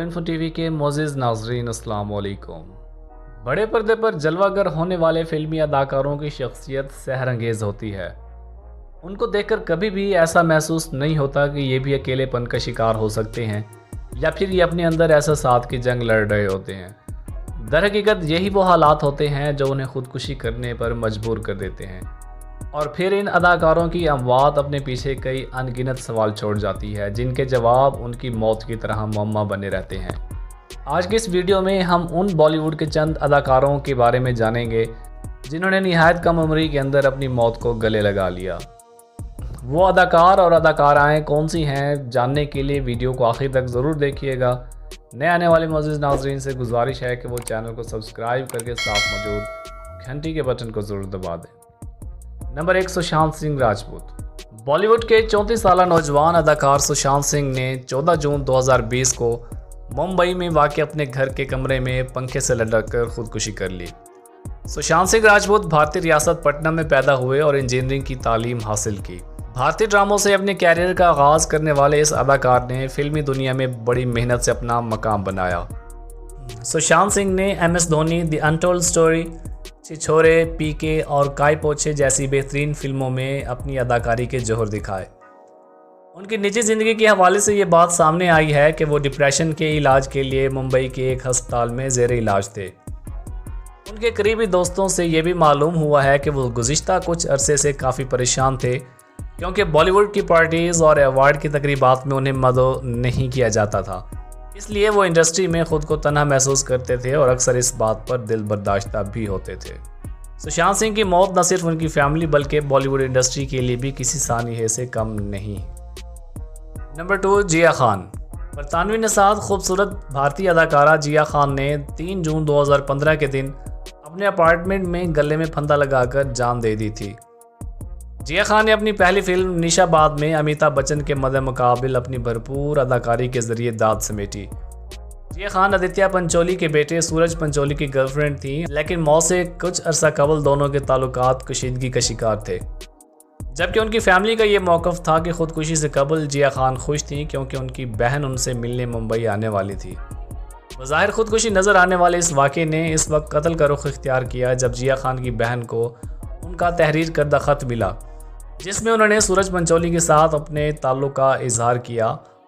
Info TV के मोअज़्ज़िज़ नाज़रीन अस्सलाम वालेकुम। बड़े पर्दे पर जलवागर होने वाले फिल्मी अदाकारों की शख्सियत सहरंगेज़ होती है। उनको देखकर कभी भी ऐसा महसूस नहीं होता कि ये भी अकेलेपन का शिकार हो सकते हैं या फिर ये अपने अंदर एहसासात की जंग लड़ रहे होते हैं। दरहकीकत यही वो हालात होते हैं जो उन्हें खुदकुशी करने पर मजबूर कर देते हैं और फिर इन अदाकारों की अमवात अपने पीछे कई अनगिनत सवाल छोड़ जाती है जिनके जवाब उनकी मौत की तरह मुअम्मा बने रहते हैं। आज की इस वीडियो में हम उन बॉलीवुड के चंद अदाकारों के बारे में जानेंगे जिन्होंने निहायत कम उम्री के अंदर अपनी मौत को गले लगा लिया। वो अदाकार और अदाकाराएँ कौन सी हैं, जानने के लिए वीडियो को आखिर तक ज़रूर देखिएगा। नए आने वाले मोअज़्ज़िज़ नाज़रीन से गुजारिश है कि वो चैनल को सब्सक्राइब करके साथ मौजूद घंटी के बटन को ज़रूर दबा दें। नंबर 1, सुशांत सिंह राजपूत। बॉलीवुड के 34 साला नौजवान अदाकार सुशांत सिंह ने 14 जून 2020 को मुंबई में वाक़ अपने घर के कमरे में पंखे से लटक कर खुदकुशी कर ली। सुशांत सिंह राजपूत भारतीय रियासत पटना में पैदा हुए और इंजीनियरिंग की तालीम हासिल की। भारतीय ड्रामों से अपने कैरियर का आगाज़ करने वाले इस अदाकार ने फिल्मी दुनिया में बड़ी मेहनत से अपना मकाम बनाया। सुशांत सिंह ने MS Dhoni, the untold story, छिछोरे, पीके और काई पोछे जैसी बेहतरीन फिल्मों में अपनी अदाकारी के जोहर दिखाए। उनकी निजी ज़िंदगी के हवाले से ये बात सामने आई है कि वो डिप्रेशन के इलाज के लिए मुंबई के एक अस्पताल में ज़ेर इलाज थे। उनके करीबी दोस्तों से ये भी मालूम हुआ है कि वो गुज़िश्ता कुछ अरसे से काफ़ी परेशान थे क्योंकि बॉलीवुड की पार्टीज़ और अवार्ड की तकरीबात में उन्हें मदो नहीं किया जाता था, इसलिए वो इंडस्ट्री में ख़ुद को तन्हा महसूस करते थे और अक्सर इस बात पर दिल बर्दाश्ता भी होते थे। सुशांत सिंह की मौत न सिर्फ उनकी फैमिली बल्कि बॉलीवुड इंडस्ट्री के लिए भी किसी सानिहे से कम नहीं। नंबर 2, जिया खान। बरतानवी नसाद खूबसूरत भारतीय अदाकारा जिया खान ने 3 जून 2015 के दिन अपने अपार्टमेंट में गले में फंदा लगाकर जान दे दी थी। जिया खान ने अपनी पहली फिल्म निशाबाद में अमिताभ बच्चन के मद्दे मुकाबिल अपनी भरपूर अदाकारी के जरिए दाद समेटी। जिया खान आदित्य पंचोली के बेटे सूरज पंचोली की गर्लफ्रेंड थी, लेकिन मौत से कुछ अरसा कबल दोनों के ताल्लुकात कशीदगी का शिकार थे। जबकि उनकी फैमिली का ये मौक़िफ़ था कि खुदकुशी से कबल जिया खान खुश थी क्योंकि उनकी बहन उनसे मिलने मुंबई आने वाली थी। बज़ाहिर खुदकुशी नज़र आने वाले इस वाक़े ने इस वक्त कत्ल का रुख इख्तियार किया जब जिया खान की बहन को उनका तहरीर करदा ख़त मिला जिसमें उन्होंने सूरज पंचोली के साथ अपने ताल्लुक़ का इजहार किया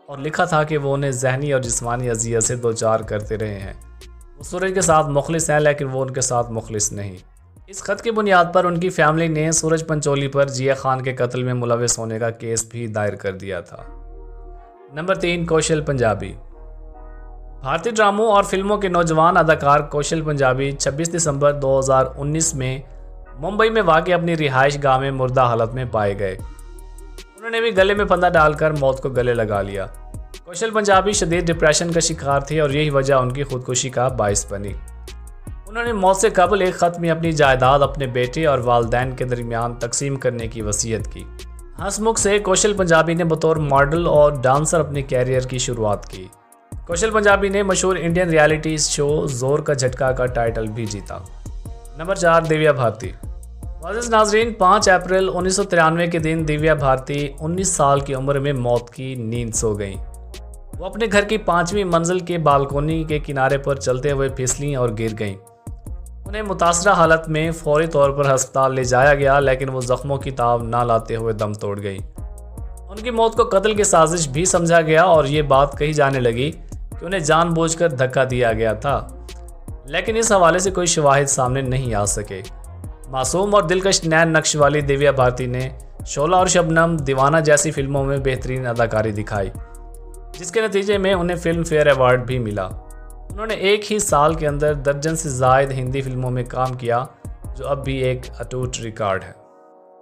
और लिखा था कि वो उन्हें ज़हनी और जिस्मानी अज़ियत से दो चार करते रहे हैं। वो सूरज के साथ मुखलिस हैं लेकिन वो उनके साथ मुखलिस नहीं। इस ख़त की बुनियाद पर उनकी फैमिली ने सूरज पंचोली पर जिया खान के कत्ल में मुलविस होने का केस भी दायर कर दिया था। नंबर 3, कौशल पंजाबी। भारतीय ड्रामों और फिल्मों के नौजवान अदाकार कौशल पंजाबी 26 दिसंबर 2019 में मुंबई में वाक़ अपनी रिहाइश गाह में मुर्दा हालत में पाए गए। उन्होंने भी गले में फंदा डालकर मौत को गले लगा लिया। कौशल पंजाबी शदीद डिप्रेशन का शिकार थे और यही वजह उनकी खुदकुशी का बाइस बनी। उन्होंने मौत से कबल एक ख़त में अपनी जायदाद अपने बेटे और वालिदैन के दरमियान तकसीम करने की वसीयत की। हंसमुख से कौशल पंजाबी ने बतौर मॉडल और डांसर अपने कैरियर की शुरुआत की। कौशल पंजाबी ने मशहूर इंडियन रियलिटी शो ज़ोर का झटका का टाइटल भी जीता। नंबर 4, दिव्या भारती। मोअज़्ज़िज़ नाज़रीन, 5 अप्रैल 1993 के दिन दिव्या भारती 19 साल की उम्र में मौत की नींद सो गईं। वो अपने घर की 5वीं मंजिल के बालकोनी के किनारे पर चलते हुए फिसलीं और गिर गईं। उन्हें मुतासरा हालत में फौरी तौर पर अस्पताल ले जाया गया लेकिन वो ज़ख्मों की ताब ना लाते हुए दम तोड़ गईं। उनकी मौत को कत्ल की साजिश भी समझा गया और ये बात कही जाने लगी कि उन्हें जानबूझकर धक्का दिया गया था, लेकिन इस हवाले से कोई शवाहिद सामने नहीं आ सके। मासूम और दिलकश नैन नक्श वाली दिव्या भारती ने शोला और शबनम, दीवाना जैसी फिल्मों में बेहतरीन अदाकारी दिखाई जिसके नतीजे में उन्हें फिल्म फेयर अवार्ड भी मिला। उन्होंने एक ही साल के अंदर दर्जन से ज़ायद हिंदी फिल्मों में काम किया जो अब भी एक अटूट रिकॉर्ड है।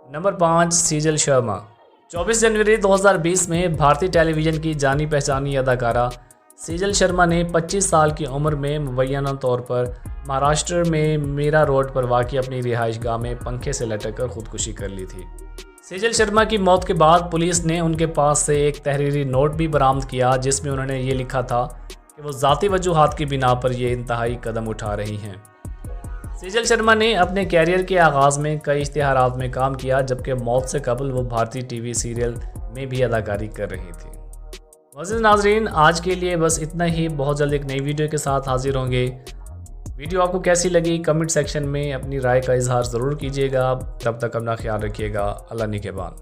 नंबर 5, सीजल शर्मा। 24 जनवरी 2020 में भारतीय टेलीविज़न की जानी पहचानी अदाकारा सीजल शर्मा ने 25 साल की उम्र में मुबैना तौर पर महाराष्ट्र में मीरा रोड पर वाक़ अपनी रिहाइश गाह में पंखे से लटक कर खुदकुशी कर ली थी। सीजल शर्मा की मौत के बाद पुलिस ने उनके पास से एक तहरीरी नोट भी बरामद किया जिसमें उन्होंने ये लिखा था कि वो ज़ाती वजूहात की बिना पर ये इंतहाई कदम उठा रही हैं। सीजल शर्मा ने अपने कैरियर के आगाज़ में कई इश्तिहारात में काम किया जबकि मौत से कबल वो भारतीय टीवी सीरियल में भी अदाकारी कर रही थी। معزز ناظرین، آج کے لیے بس اتنا ہی. بہت جلد ایک نئی ویڈیو کے ساتھ حاضر ہوں گے. ویڈیو آپ کو کیسی لگی کمنٹ سیکشن میں اپنی رائے کا اظہار ضرور کیجیے گا. تب تک اپنا خیال رکھیے گا. اللہ نگہبان.